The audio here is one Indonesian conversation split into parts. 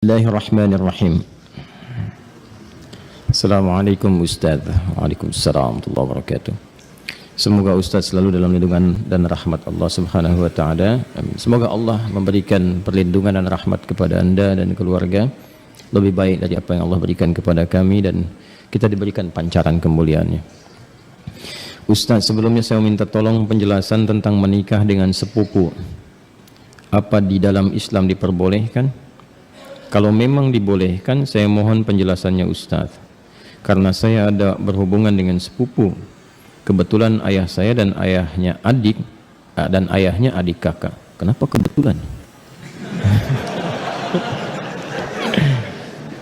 Bismillahirrahmanirrahim. Assalamualaikum Ustaz. Waalaikumsalam warahmatullahi wabarakatuh. Semoga Ustaz selalu dalam lindungan dan rahmat Allah Subhanahu wa taala. Semoga Allah memberikan perlindungan dan rahmat kepada Anda dan keluarga lebih baik dari apa yang Allah berikan kepada kami, dan kita diberikan pancaran kemuliaannya. Ustaz, sebelumnya saya minta tolong penjelasan tentang menikah dengan sepupu. Apa di dalam Islam diperbolehkan? Kalau memang dibolehkan, saya mohon penjelasannya Ustaz. Karena saya ada berhubungan dengan sepupu. Kebetulan ayah saya dan ayahnya adik, dan ayahnya adik kakak. Kenapa kebetulan?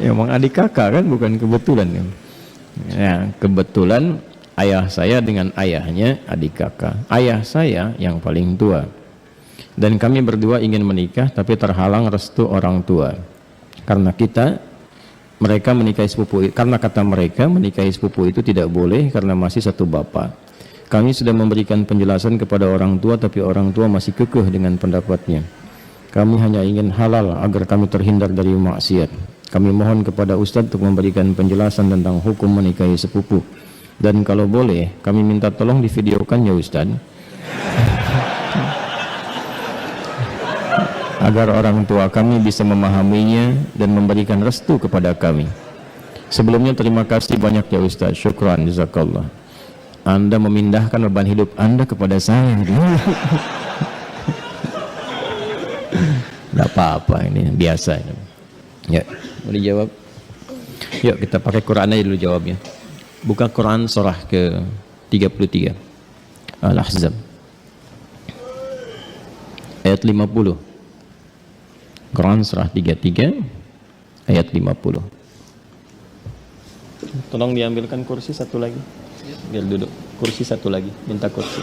Ya, emang adik kakak kan, bukan kebetulan. Ya, kebetulan ayah saya dengan ayahnya adik kakak. Ayah saya yang paling tua. Dan kami berdua ingin menikah, tapi terhalang restu orang tua. Karena mereka menikahi sepupu, karena kata mereka menikahi sepupu itu tidak boleh karena masih satu bapak. Kami sudah memberikan penjelasan kepada orang tua, tapi orang tua masih kekeh dengan pendapatnya. Kami hanya ingin halal agar kami terhindar dari maksiat. Kami mohon kepada Ustadz untuk memberikan penjelasan tentang hukum menikahi sepupu. Dan kalau boleh, kami minta tolong divideokan ya Ustadz, agar orang tua kami bisa memahaminya dan memberikan restu kepada kami. Sebelumnya terima kasih banyak ya Ustaz. Syukran, jazakallah. Anda memindahkan beban hidup Anda kepada saya. Tidak apa-apa, ini biasa. Ya, mau dijawab? Yuk kita pakai Quran aja dulu jawabnya. Buka Quran surah ke 33 Al-Ahzab ayat 50. Quran surah 33 ayat 50. Tolong diambilkan kursi satu lagi, biar duduk. Kursi satu lagi, minta kursi.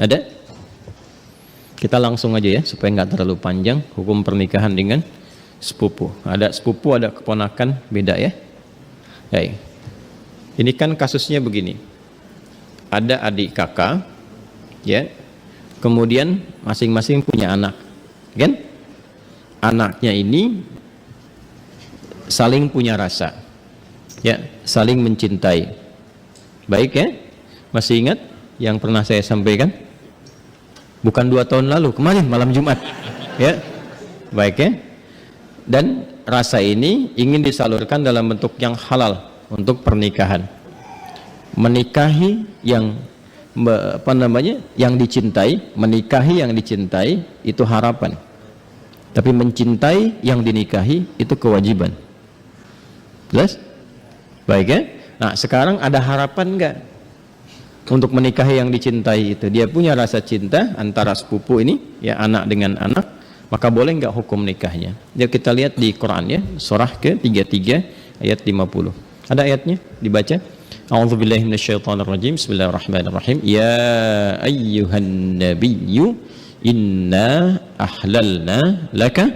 Ada? Kita langsung aja ya, supaya nggak terlalu panjang. Hukum pernikahan dengan sepupu. Ada sepupu, ada keponakan, beda ya. Baik. Ini kan kasusnya begini. Ada adik kakak, ya. Kemudian masing-masing punya anak, kan? Anaknya ini saling punya rasa, ya, saling mencintai. Baik ya, masih ingat yang pernah saya sampaikan? Bukan 2 tahun lalu, kemarin malam Jumat, ya, baik ya. Dan rasa ini ingin disalurkan dalam bentuk yang halal untuk pernikahan. Menikahi yang yang dicintai, menikahi yang dicintai itu harapan. Tapi mencintai yang dinikahi itu kewajiban. Jelas? Baik ya? Nah, sekarang ada harapan enggak untuk menikahi yang dicintai itu? Dia punya rasa cinta antara sepupu ini, ya, anak dengan anak, maka boleh enggak hukum nikahnya? Jadi kita lihat di Quran ya, surah ke-33 ayat 50. Ada ayatnya? Dibaca. A'udzubillahi minasyaitonirrajim. Bismillahirrahmanirrahim. Ya ayyuhan nabiyyu inna ahlalna laka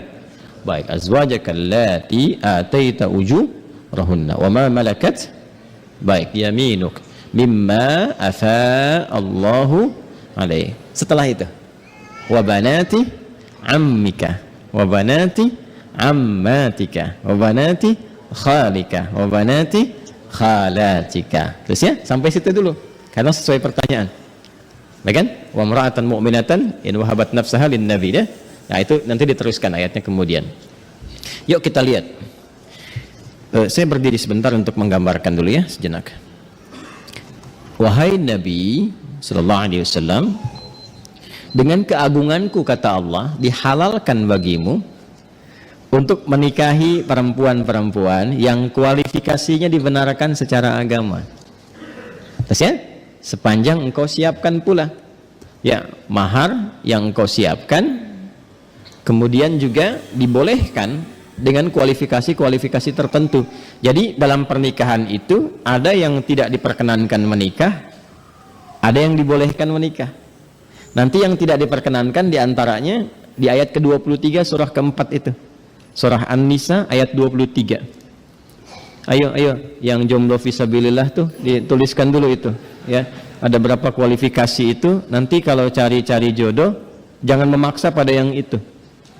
baik azwajaka allati ataita ujurahunna wa ma malakat baik yaminuk mimma afa Allahu alaih. Setelah itu wa banati ammika wa banati ammatika wa banati khalika wa banati khalatika. Terus ya, sampai situ dulu karena sesuai pertanyaan. Baik kan? Wa mar'atan mu'minatan in wahabat nafsaha lin nabi ya. Nah, itu nanti diteruskan ayatnya kemudian. Yuk kita lihat. Saya berdiri sebentar untuk menggambarkan dulu ya, sejenak. Wahai Nabi sallallahu alaihi wasallam, dengan keagunganku kata Allah, dihalalkan bagimu untuk menikahi perempuan-perempuan yang kualifikasinya dibenarkan secara agama. Terus ya? Sepanjang engkau siapkan pula, ya, mahar yang engkau siapkan. Kemudian juga dibolehkan dengan kualifikasi-kualifikasi tertentu. Jadi dalam pernikahan itu ada yang tidak diperkenankan menikah, ada yang dibolehkan menikah. Nanti yang tidak diperkenankan diantaranya di ayat ke-23 surah ke-4 itu, surah An-Nisa ayat 23. Ayo, yang jomblo fisabilillah tuh dituliskan dulu itu, ya. Ada berapa kualifikasi itu. Nanti kalau cari-cari jodoh, jangan memaksa pada yang itu.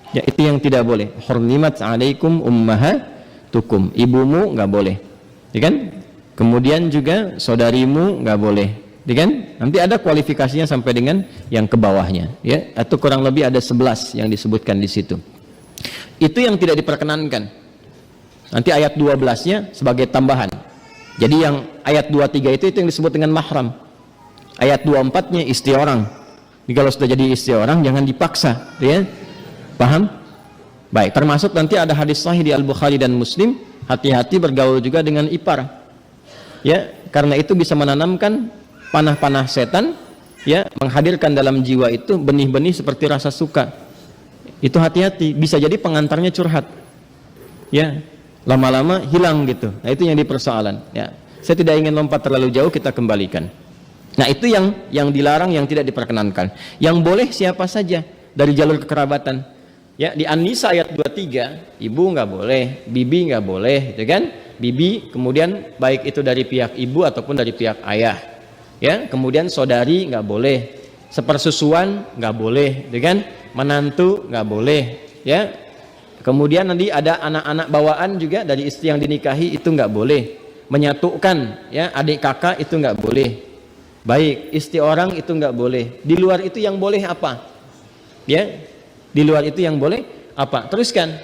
Ya, itu yang tidak boleh. Hurrimat 'alaikum ummahatukum. Ibumu nggak boleh. Ya kan? Kemudian juga saudarimu nggak boleh. Ya kan? Nanti ada kualifikasinya sampai dengan yang ke bawahnya, ya. Atau kurang lebih ada 11 yang disebutkan di situ. Itu yang tidak diperkenankan. Nanti ayat 12-nya sebagai tambahan. Jadi yang ayat 23 itu yang disebut dengan mahram. Ayat 24-nya istri orang. Jadi kalau sudah jadi istri orang jangan dipaksa, ya. Paham? Baik, termasuk nanti ada hadis sahih di Al-Bukhari dan Muslim, hati-hati bergaul juga dengan ipar. Ya, karena itu bisa menanamkan panah-panah setan, ya, menghadirkan dalam jiwa itu benih-benih seperti rasa suka. Itu hati-hati, bisa jadi pengantarnya curhat. Ya, lama-lama hilang gitu. Nah, itu yang dipersoalan, ya. Saya tidak ingin lompat terlalu jauh, kita kembalikan. Nah, itu yang dilarang, yang tidak diperkenankan. Yang boleh siapa saja dari jalur kekerabatan. Ya, di An-Nisa ayat 23, ibu nggak boleh, bibi nggak boleh, gitu kan? Bibi, kemudian baik itu dari pihak ibu ataupun dari pihak ayah. Ya, kemudian saudari nggak boleh, sepersusuan nggak boleh, gitu kan? Menantu nggak boleh, ya. Kemudian nanti ada anak-anak bawaan juga dari istri yang dinikahi, itu nggak boleh. Menyatukan, ya, adik kakak itu nggak boleh. Baik, istri orang itu nggak boleh. Di luar itu yang boleh apa? Ya, di luar itu yang boleh apa? Teruskan.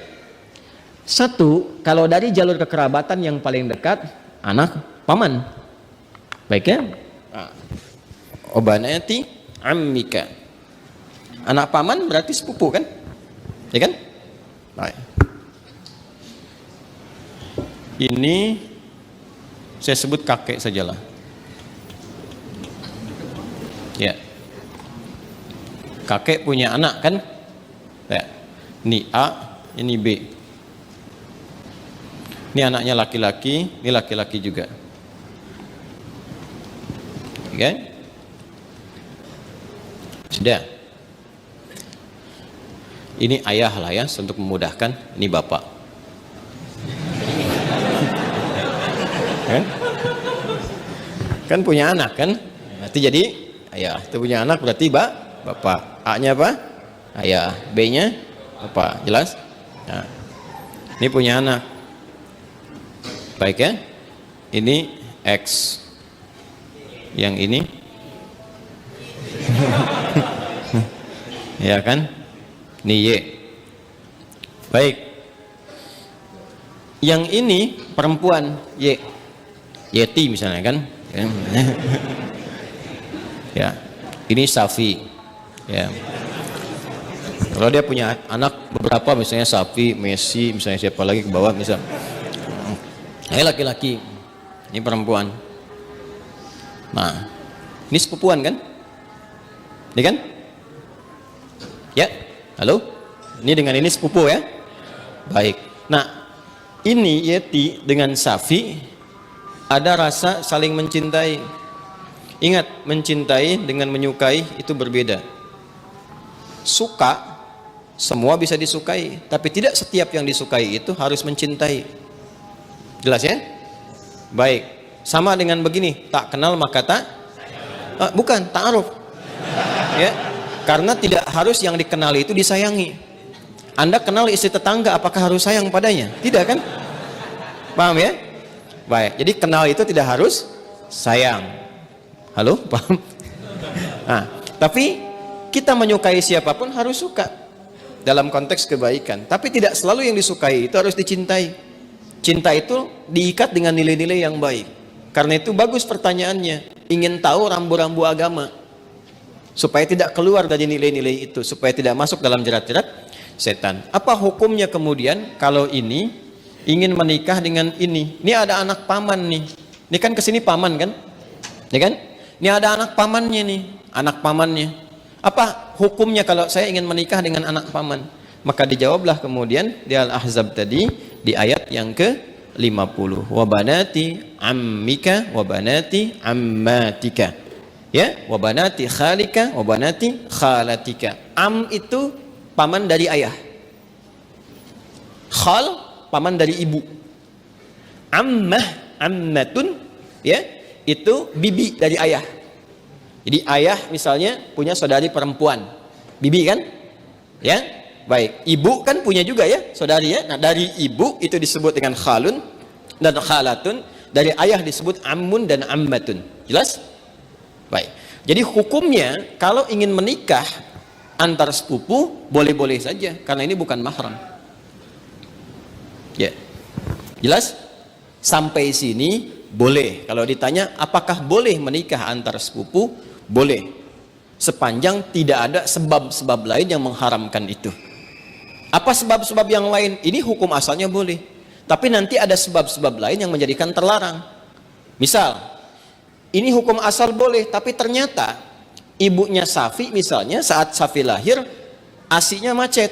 Satu, kalau dari jalur kekerabatan yang paling dekat, anak paman. Baik, ya. Obanati ammika. Anak paman berarti sepupu kan? Ya kan? Baik. Ini saya sebut kakek sajalah. Ya. Kakek punya anak kan? Ya. Ini A, ini B. Ini anaknya laki-laki, ini laki-laki juga. Oke? Sudah. Ini ayah lah ya, untuk memudahkan. Ini bapak. Kan punya anak kan? Berarti jadi ayah. Itu punya anak berarti bapak. A-nya apa? Ayah. B-nya apa? Jelas? Nah, ini punya anak. Baik ya? Ini X. Yang ini ya kan? Ini Y. Baik. Yang ini perempuan Y. Yeti misalnya kan? Ya. Ini Safi. Ya. Kalau dia punya anak beberapa, misalnya Safi, Messi, misalnya siapa lagi ke bawah, misal. Ini laki-laki, ini perempuan. Nah, ini sepupuan kan? Ini kan? Ya, halo? Ini dengan ini sepupu ya? Baik. Nah, ini Yeti dengan Safi ada rasa saling mencintai. Ingat, mencintai dengan menyukai itu berbeda. Suka, semua bisa disukai, tapi tidak setiap yang disukai itu harus mencintai. Jelas ya? Baik. Sama dengan begini, tak kenal maka tak bukan, ta'aruf. Ya. Karena tidak harus yang dikenali itu disayangi. Anda kenal istri tetangga, apakah harus sayang padanya? Tidak kan? Paham ya? Baik. Jadi kenal itu tidak harus sayang. Halo? Paham? Nah, tapi kita menyukai siapapun harus suka dalam konteks kebaikan. Tapi tidak selalu yang disukai itu harus dicintai. Cinta itu diikat dengan nilai-nilai yang baik. Karena itu bagus pertanyaannya. Ingin tahu rambu-rambu agama. Supaya tidak keluar dari nilai-nilai itu. Supaya tidak masuk dalam jerat-jerat setan. Apa hukumnya kemudian kalau ini ingin menikah dengan ini? Ini ada anak paman nih. Ini kan kesini paman kan? Ya kan? Ini ada anak pamannya nih. Anak pamannya. Apa hukumnya kalau saya ingin menikah dengan anak paman? Maka dijawablah kemudian di Al-Ahzab tadi di ayat yang ke-50. Wa banati ammika wa banati ammatika. Ya, wa banati khalika wa banati khalatika. Am itu paman dari ayah. Khal paman dari ibu. Ammah, ammatun ya, itu bibi dari ayah. Jadi ayah misalnya punya saudari perempuan. Bibi kan? Ya. Baik, ibu kan punya juga ya, saudari ya. Nah, dari ibu itu disebut dengan khalun dan khalatun, dari ayah disebut ammun dan ammatun. Jelas? Baik. Jadi hukumnya kalau ingin menikah antar sepupu boleh-boleh saja karena ini bukan mahram. Ya. Jelas? Sampai sini boleh. Kalau ditanya apakah boleh menikah antar sepupu? Boleh. Sepanjang tidak ada sebab-sebab lain yang mengharamkan itu. Apa sebab-sebab yang lain? Ini hukum asalnya boleh. Tapi nanti ada sebab-sebab lain yang menjadikan terlarang. Misal, ini hukum asal boleh, tapi ternyata ibunya Safi misalnya saat Safi lahir, ASINya macet.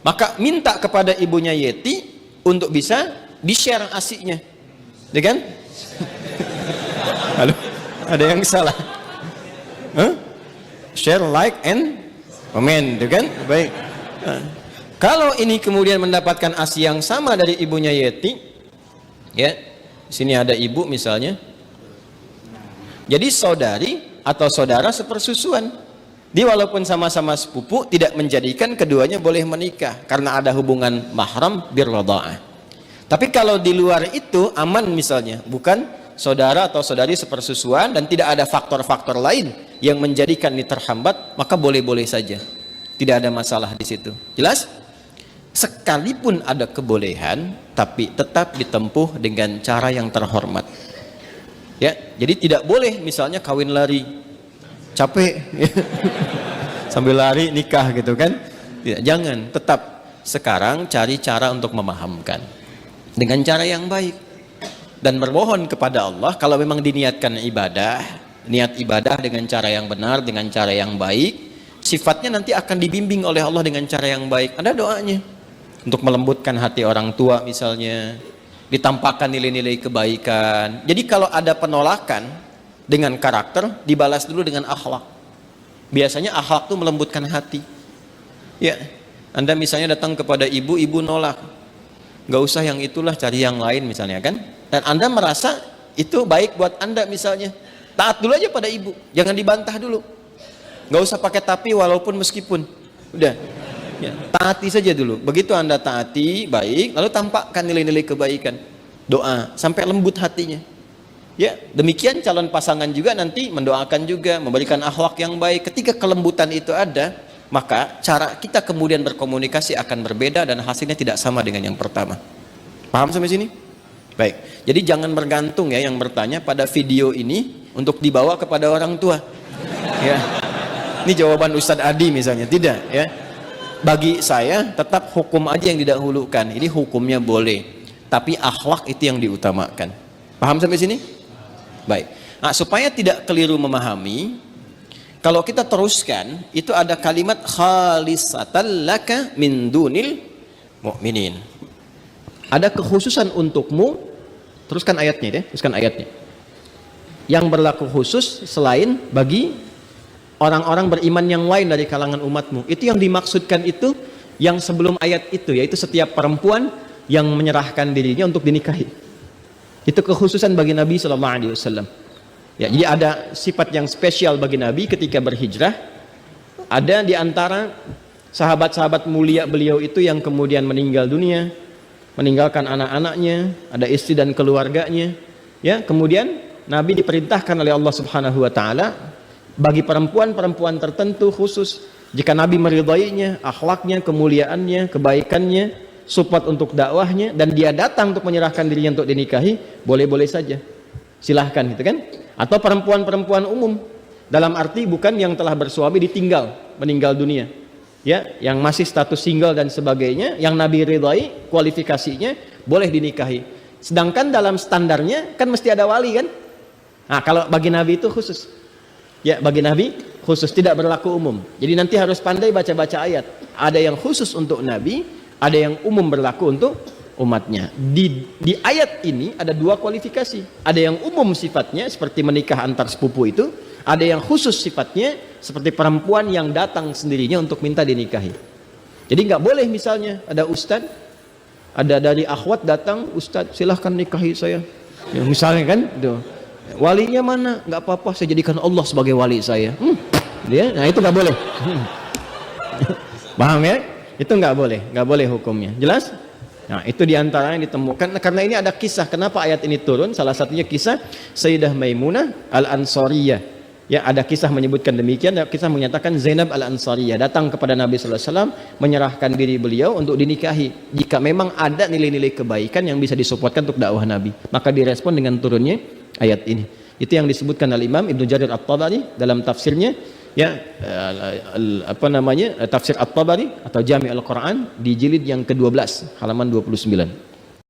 Maka minta kepada ibunya Yeti untuk bisa di-share ASINya. Ya kan? Halo? Ada yang salah? Huh? Share, like, and comment, kan? Baik. Kalau ini kemudian mendapatkan ASI yang sama dari ibunya Yeti, ya, sini ada ibu misalnya. Jadi saudari atau saudara sepersusuan. Dia walaupun sama-sama sepupu tidak menjadikan keduanya boleh menikah karena ada hubungan mahram birradha'ah. Tapi kalau di luar itu aman misalnya, bukan saudara atau saudari sepersusuan dan tidak ada faktor-faktor lain yang menjadikan ini terhambat, maka boleh-boleh saja. Tidak ada masalah di situ. Jelas? Sekalipun ada kebolehan, tapi tetap ditempuh dengan cara yang terhormat. Ya, jadi tidak boleh misalnya kawin lari, capek, sambil lari nikah gitu kan? Tidak, jangan. Tetap sekarang cari cara untuk memahamkan dengan cara yang baik dan bermohon kepada Allah kalau memang diniatkan ibadah, niat ibadah dengan cara yang benar, dengan cara yang baik, sifatnya nanti akan dibimbing oleh Allah dengan cara yang baik. Ada doanya untuk melembutkan hati orang tua misalnya, ditampakkan nilai-nilai kebaikan. Jadi kalau ada penolakan dengan karakter, dibalas dulu dengan akhlak. Biasanya akhlak itu melembutkan hati. Ya, Anda misalnya datang kepada ibu, ibu nolak, nggak usah yang itulah, cari yang lain misalnya kan. Dan Anda merasa itu baik buat Anda misalnya, taat dulu aja pada ibu, jangan dibantah dulu. Nggak usah pakai tapi walaupun meskipun, udah ya, taati saja dulu. Begitu Anda taati baik, lalu tampakkan nilai-nilai kebaikan, doa sampai lembut hatinya. Ya, demikian calon pasangan juga nanti mendoakan juga, memberikan akhlak yang baik. Ketika kelembutan itu ada, maka cara kita kemudian berkomunikasi akan berbeda dan hasilnya tidak sama dengan yang pertama. Paham sampai sini? Baik. Jadi jangan bergantung ya yang bertanya pada video ini untuk dibawa kepada orang tua. Ya. Ini jawaban Ustadz Adi misalnya, tidak ya. Bagi saya tetap hukum aja yang didahulukan. Ini hukumnya boleh, tapi akhlak itu yang diutamakan. Paham sampai sini? Baik. Nah, supaya tidak keliru memahami, kalau kita teruskan itu ada kalimat khalisatan laka min dunil mu'minin. Ada kekhususan untukmu. Teruskan ayatnya deh, teruskan ayatnya. Yang berlaku khusus selain bagi orang-orang beriman yang lain dari kalangan umatmu. Itu yang dimaksudkan itu yang sebelum ayat itu, yaitu setiap perempuan yang menyerahkan dirinya untuk dinikahi. Itu kekhususan bagi Nabi SAW. Ya, jadi ada sifat yang spesial bagi Nabi ketika berhijrah. Ada di antara sahabat-sahabat mulia beliau itu yang kemudian meninggal dunia, meninggalkan anak-anaknya, ada istri dan keluarganya. Ya, kemudian Nabi diperintahkan oleh Allah Subhanahu wa taala bagi perempuan-perempuan tertentu khusus, jika Nabi meridainya, akhlaknya, kemuliaannya, kebaikannya, support untuk dakwahnya, dan dia datang untuk menyerahkan dirinya untuk dinikahi, boleh-boleh saja, silahkan gitu kan. Atau perempuan-perempuan umum, dalam arti bukan yang telah bersuami ditinggal, meninggal dunia ya, yang masih status single dan sebagainya, yang Nabi ridai kualifikasinya boleh dinikahi. Sedangkan dalam standarnya kan mesti ada wali kan. Nah, kalau bagi Nabi itu khusus ya, bagi Nabi khusus, tidak berlaku umum. Jadi nanti harus pandai baca-baca ayat. Ada yang khusus untuk Nabi, ada yang umum berlaku untuk umatnya. Di ayat ini ada dua kualifikasi. Ada yang umum sifatnya seperti menikah antar sepupu itu, ada yang khusus sifatnya seperti perempuan yang datang sendirinya untuk minta dinikahi. Jadi nggak boleh misalnya ada ustadz, ada dari akhwat datang, ustadz silahkan nikahi saya ya, misalnya kan tuh. Walinya mana? Nggak apa-apa, saya jadikan Allah sebagai wali saya. Dia, nah itu nggak boleh. Paham ya? Itu nggak boleh hukumnya. Jelas? Nah, itu diantara yang ditemukan. Karena ini ada kisah kenapa ayat ini turun. Salah satunya kisah Sayyidah Maimunah Al-Ansariyah. Ya, ada kisah menyebutkan demikian. Ada kisah menyatakan Zainab Al-Ansariyah datang kepada Nabi sallallahu alaihi wasallam menyerahkan diri beliau untuk dinikahi. Jika memang ada nilai-nilai kebaikan yang bisa disupportkan untuk dakwah Nabi, maka direspon dengan turunnya ayat ini. Itu yang disebutkan oleh Imam Ibnu Jarir At-Tabari dalam tafsirnya, ya, tafsir At-Tabari atau Jami' Al-Quran di jilid yang ke-12 halaman 29.